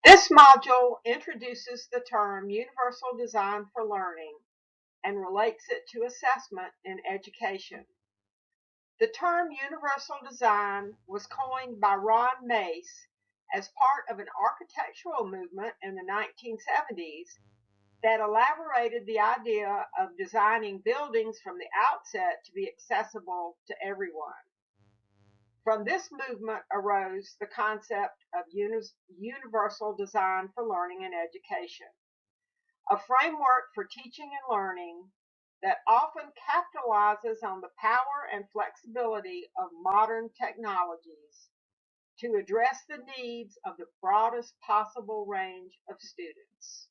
This module introduces the term Universal Design for Learning and relates it to assessment in education. The term universal design was coined by Ron Mace as part of an architectural movement in the 1970s that elaborated the idea of designing buildings from the outset to be accessible to everyone. From this movement arose the concept of universal design for learning and education, a framework for teaching and learning that often capitalizes on the power and flexibility of modern technologies to address the needs of the broadest possible range of students.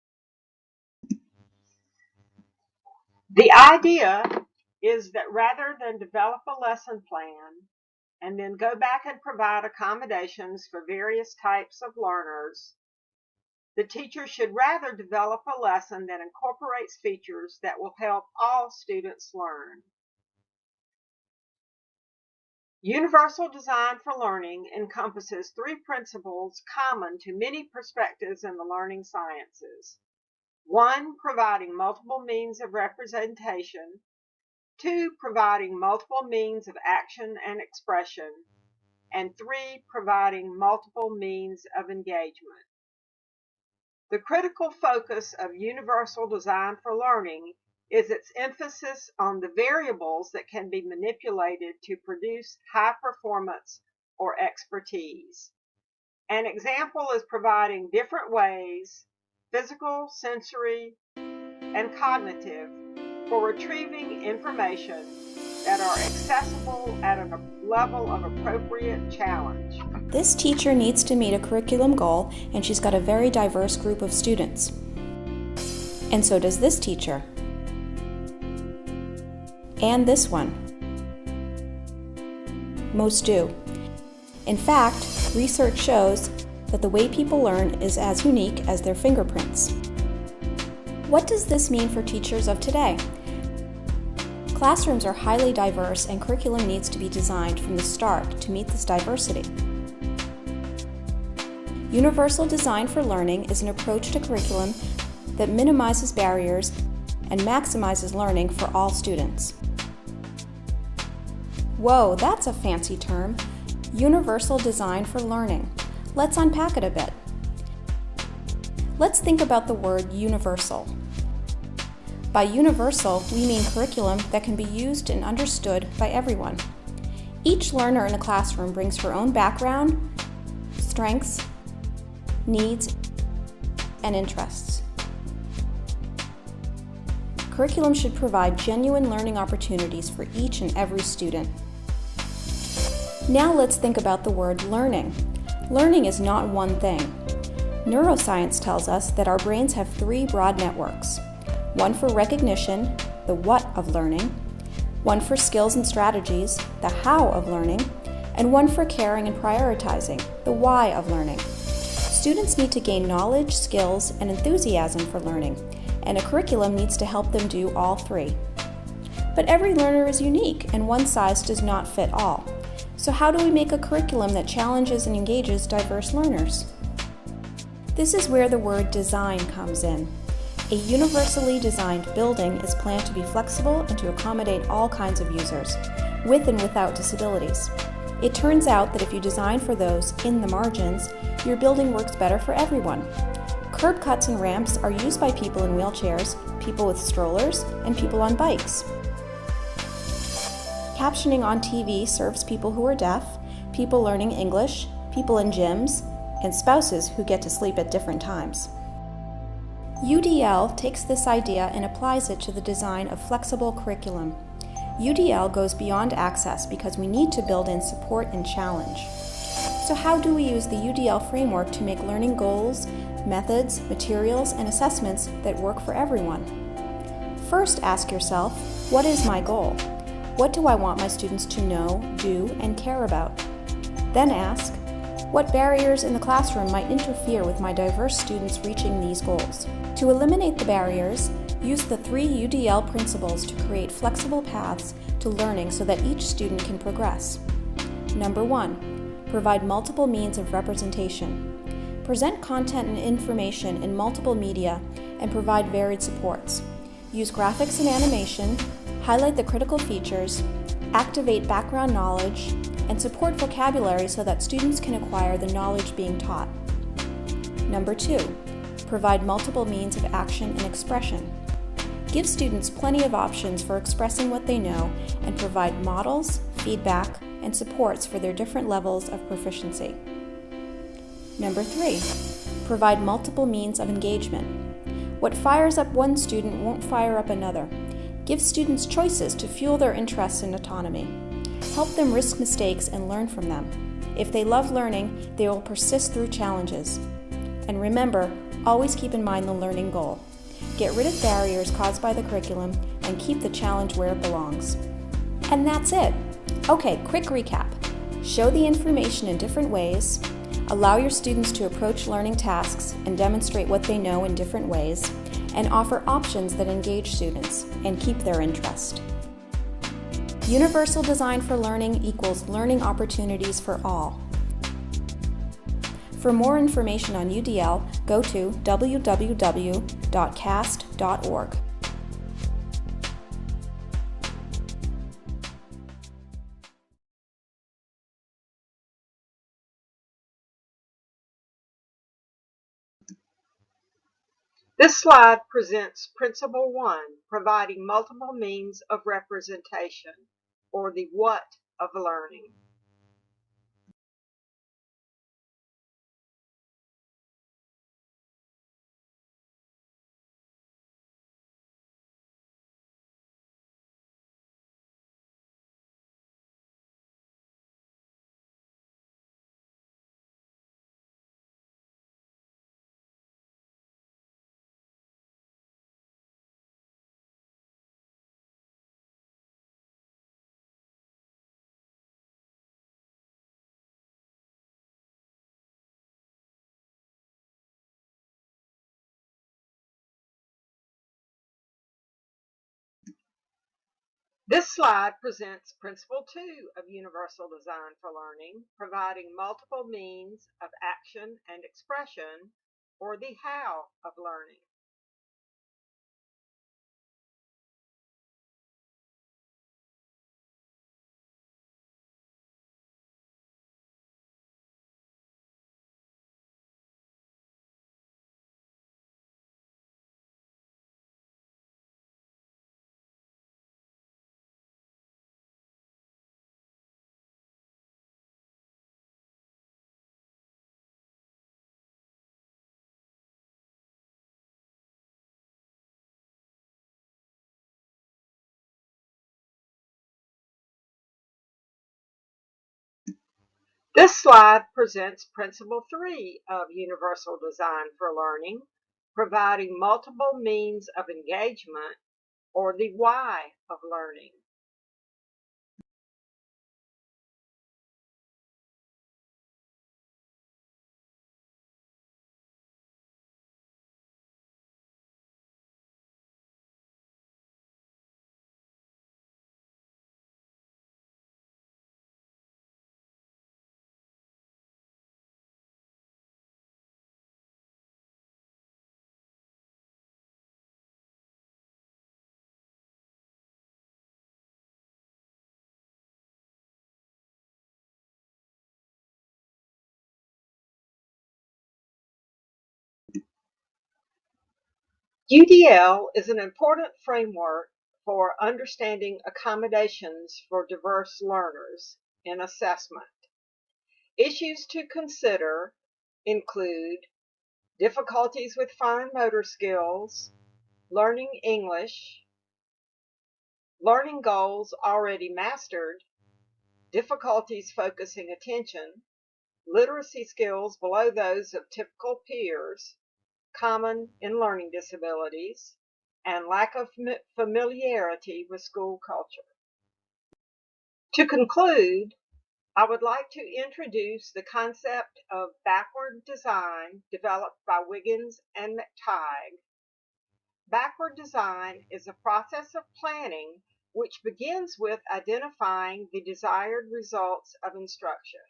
The idea is that rather than develop a lesson plan and then go back and provide accommodations for various types of learners, the teacher should rather develop a lesson that incorporates features that will help all students learn. Universal design for learning encompasses three principles common to many perspectives in the learning sciences. 1, providing multiple means of representation. 2, providing multiple means of action and expression. And 3, providing multiple means of engagement. The critical focus of universal design for learning is its emphasis on the variables that can be manipulated to produce high performance or expertise. An example is providing different ways, physical, sensory, and cognitive, for retrieving information that are accessible at a level of appropriate challenge. This teacher needs to meet a curriculum goal, and she's got a very diverse group of students. And so does this teacher. And this one. Most do. In fact, research shows that the way people learn is as unique as their fingerprints. What does this mean for teachers of today? Classrooms are highly diverse, and curriculum needs to be designed from the start to meet this diversity. Universal design for learning is an approach to curriculum that minimizes barriers and maximizes learning for all students. Whoa, that's a fancy term. Universal design for learning. Let's unpack it a bit. Let's think about the word universal. By universal, we mean curriculum that can be used and understood by everyone. Each learner in a classroom brings her own background, strengths, needs, and interests. Curriculum should provide genuine learning opportunities for each and every student. Now let's think about the word learning. Learning is not one thing. Neuroscience tells us that our brains have three broad networks. One for recognition, the what of learning, one for skills and strategies, the how of learning, and one for caring and prioritizing, the why of learning. Students need to gain knowledge, skills, and enthusiasm for learning, and a curriculum needs to help them do all three. But every learner is unique, and one size does not fit all. So how do we make a curriculum that challenges and engages diverse learners? This is where the word design comes in. A universally designed building is planned to be flexible and to accommodate all kinds of users, with and without disabilities. It turns out that if you design for those in the margins, your building works better for everyone. Curb cuts and ramps are used by people in wheelchairs, people with strollers, and people on bikes. Captioning on TV serves people who are deaf, people learning English, people in gyms, and spouses who get to sleep at different times. UDL takes this idea and applies it to the design of flexible curriculum. UDL goes beyond access because we need to build in support and challenge. So how do we use the UDL framework to make learning goals, methods, materials, and assessments that work for everyone? First, ask yourself, what is my goal? What do I want my students to know, do, and care about? Then ask, what barriers in the classroom might interfere with my diverse students reaching these goals? To eliminate the barriers, use the 3 UDL principles to create flexible paths to learning so that each student can progress. Number 1, provide multiple means of representation. Present content and information in multiple media and provide varied supports. Use graphics and animation, highlight the critical features, activate background knowledge, and support vocabulary so that students can acquire the knowledge being taught. Number 2, provide multiple means of action and expression. Give students plenty of options for expressing what they know and provide models, feedback, and supports for their different levels of proficiency. Number 3, provide multiple means of engagement. What fires up one student won't fire up another. Give students choices to fuel their interests and autonomy. Help them risk mistakes and learn from them. If they love learning, they will persist through challenges. And remember, always keep in mind the learning goal. Get rid of barriers caused by the curriculum and keep the challenge where it belongs. And that's it. Okay, quick recap. Show the information in different ways, allow your students to approach learning tasks and demonstrate what they know in different ways, and offer options that engage students and keep their interest. Universal design for learning equals learning opportunities for all. For more information on UDL, go to www.cast.org. This slide presents Principle 1, providing multiple means of representation, or the what of learning. This slide presents Principle 2 of Universal Design for Learning, providing multiple means of action and expression, or the how of learning. This slide presents Principle 3 of Universal Design for Learning, providing multiple means of engagement, or the why of learning. UDL is an important framework for understanding accommodations for diverse learners in assessment. Issues to consider include difficulties with fine motor skills, learning English, learning goals already mastered, difficulties focusing attention, literacy skills below those of typical peers, common in learning disabilities, and lack of familiarity with school culture. To conclude, I would like to introduce the concept of backward design developed by Wiggins and McTighe. Backward design is a process of planning which begins with identifying the desired results of instruction.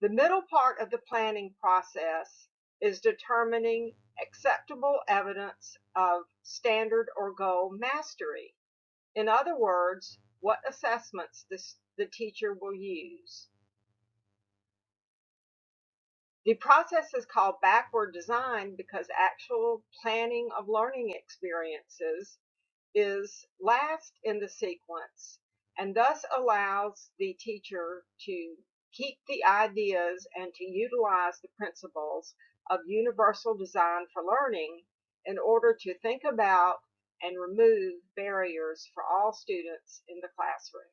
The middle part of the planning process is determining acceptable evidence of standard or goal mastery. In other words, what assessments the teacher will use. The process is called backward design because actual planning of learning experiences is last in the sequence and thus allows the teacher to keep the ideas and to utilize the principles of universal design for learning in order to think about and remove barriers for all students in the classroom.